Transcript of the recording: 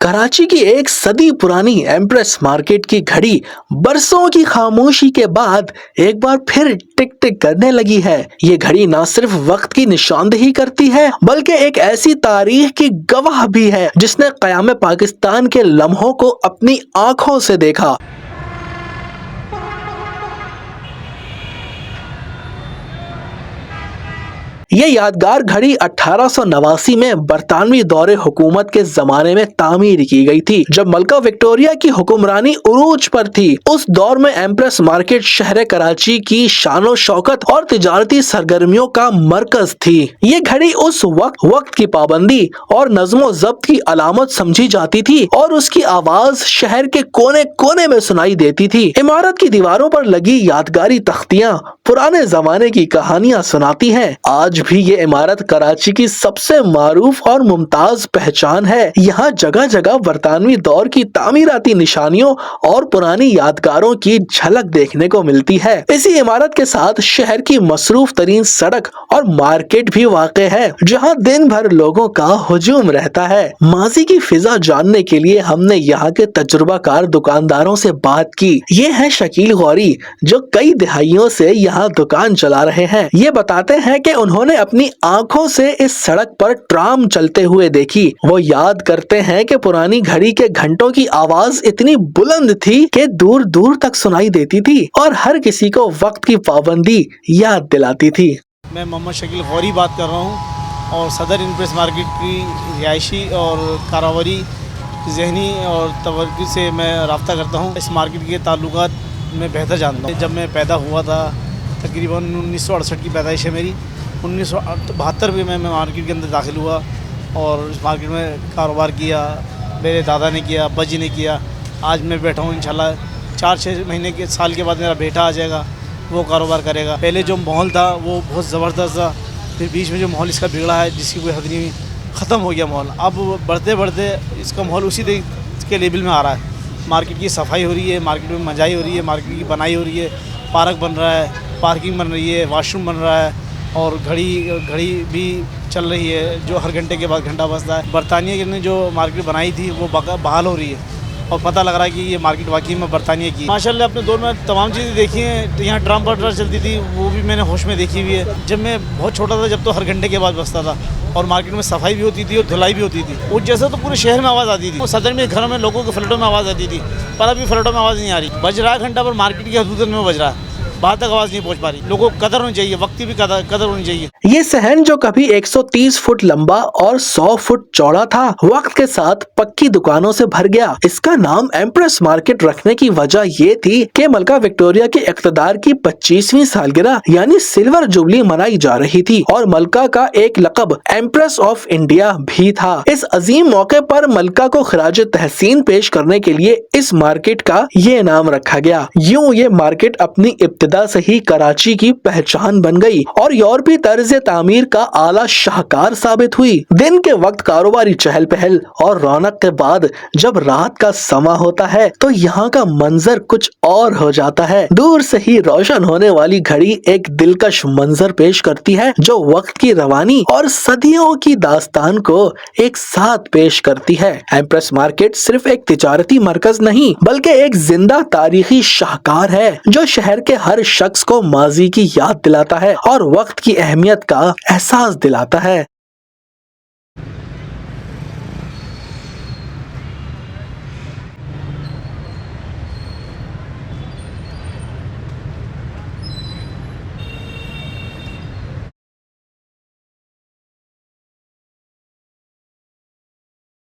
कराची की एक सदी पुरानी एम्प्रेस मार्केट की घड़ी बरसों की खामोशी के बाद एक बार फिर टिक टिक करने लगी है। ये घड़ी न सिर्फ वक्त की निशानदेही करती है बल्कि एक ऐसी तारीख की गवाह भी है जिसने क़याम पाकिस्तान के लम्हों को अपनी आंखों से देखा। ये यादगार घड़ी 1889 में बरतानवी दौरे हुकूमत के जमाने में तामीर की गई थी, जब मलका विक्टोरिया की हुक्मरानी उरूज पर थी। उस दौर में एम्प्रेस मार्केट शहर कराची की शानो शौकत और तिजारती सरगर्मियों का मरकज थी। ये घड़ी उस वक्त की पाबंदी और नज़्मो ज़ब्त की अलामत समझी जाती थी और उसकी आवाज शहर के कोने कोने में सुनाई देती थी। इमारत की दीवारों पर लगी यादगारी तख्तियां पुराने जमाने की कहानियां सुनाती हैं। आज भी ये इमारत कराची की सबसे मारूफ और मुमताज पहचान है। यहाँ जगह जगह बरतानवी दौर की तामीराती निशानियों और पुरानी यादगारों की झलक देखने को मिलती है। इसी इमारत के साथ शहर की मसरूफ तरीन सड़क और मार्केट भी वाक़े है, जहाँ दिन भर लोगों का हुजूम रहता है। माजी की फिजा जानने के लिए हमने यहाँ के तजुर्बाकार दुकानदारों से बात की। ये है शकील गौरी, जो कई दहाइयों से यहाँ दुकान चला रहे हैं। ये बताते हैं कि उन्होंने अपनी आंखों से इस सड़क पर ट्राम चलते हुए देखी। वो याद करते हैं कि पुरानी घड़ी के घंटों की आवाज इतनी बुलंद थी कि दूर दूर तक सुनाई देती थी और हर किसी को वक्त की पाबंदी याद दिलाती थी। मैं मोहम्मद शकील गौरी बात कर रहा हूँ और सदर एम्प्रेस मार्केट की रिहायशी और कारोबारी जहनी और तवज्जो से मैं रब्ता करता हूँ। इस मार्केट के ताल्लुकात में बेहतर जानता हूँ। जब मैं पैदा हुआ था, तकरीबन 1968 की पैदाइश है मेरी। 1972 में मैं मार्केट के अंदर दाखिल हुआ और इस मार्केट में कारोबार किया। मेरे दादा ने किया, अब्बा जी ने किया। आज मैं बैठा हूँ, इंशाल्लाह 4-6 महीने के साल के बाद मेरा बेटा आ जाएगा, वो कारोबार करेगा। पहले जो माहौल था वो बहुत ज़बरदस्त था, फिर बीच में जो माहौल इसका बिगड़ा है जिसकी कोई हद नहीं, ख़त्म हो गया माहौल। अब बढ़ते बढ़ते इसका माहौल उसी के लेवल में आ रहा है। मार्केट की सफाई हो रही है, मार्केट में मंजाई हो रही है, मार्केट की बनाई हो रही है, पार्क बन रहा है, पार्किंग बन रही है, वाशरूम बन रहा है और घड़ी भी चल रही है जो हर घंटे के बाद घंटा बजता है। बरतानिया ने जो मार्केट बनाई थी वो बहाल हो रही है और पता लग रहा है कि ये मार्केट वाकई में बरतानिया की। माशाल्लाह अपने दौर में तमाम चीज़ें देखी हैं। यहाँ ट्राम पर चलती थी, वो भी मैंने होश में देखी हुई है। जब मैं बहुत छोटा था, जब तो हर घंटे के बाद बजता था और मार्केट में सफाई भी होती थी और धुलाई भी होती थी। उस जैसे तो पूरे शहर में आवाज़ आती थी। सदर में घरों में लोगों के फ्लैटों में आवाज़ आती थी, पर अभी फ्लैटों में आवाज़ नहीं आ रही। बज रहा है घंटा पर मार्केट की हदूद में बज रहा है, बाहर तक आवाज नहीं पहुंच पा रही। लोगों को कदर होनी चाहिए, वक्त की भी कदर होनी चाहिए। ये सहन जो कभी 130 फुट लंबा और 100 फुट चौड़ा था, वक्त के साथ पक्की दुकानों से भर गया। इसका नाम एम्प्रेस मार्केट रखने की वजह ये थी कि मलका विक्टोरिया के इक़्तिदार की 25वीं सालगिरह यानी सिल्वर जुबली मनाई जा रही थी और मलका का एक लक़ब एम्प्रेस ऑफ इंडिया भी था। इस अजीम मौके पर मलका को खिराज तहसीन पेश करने के लिए इस मार्केट का ये नाम रखा गया। यूं ये मार्केट अपनी इब्तिदा से ही कराची की पहचान बन गई और यूरोपी तर्ज तामीर का आला शाहकार साबित हुई। दिन के वक्त कारोबारी चहल पहल और रौनक के बाद जब रात का समा होता है तो यहाँ का मंजर कुछ और हो जाता है। दूर से ही रोशन होने वाली घड़ी एक दिलकश मंजर पेश करती है जो वक्त की रवानी और सदियों की दास्तान को एक साथ पेश करती है। एम्प्रेस मार्केट सिर्फ एक तिजारती मरकज नहीं बल्कि एक जिंदा तारीखी शाहकार है जो शहर के हर शख्स को माजी की याद दिलाता है और वक्त की अहमियत का एहसास दिलाता है।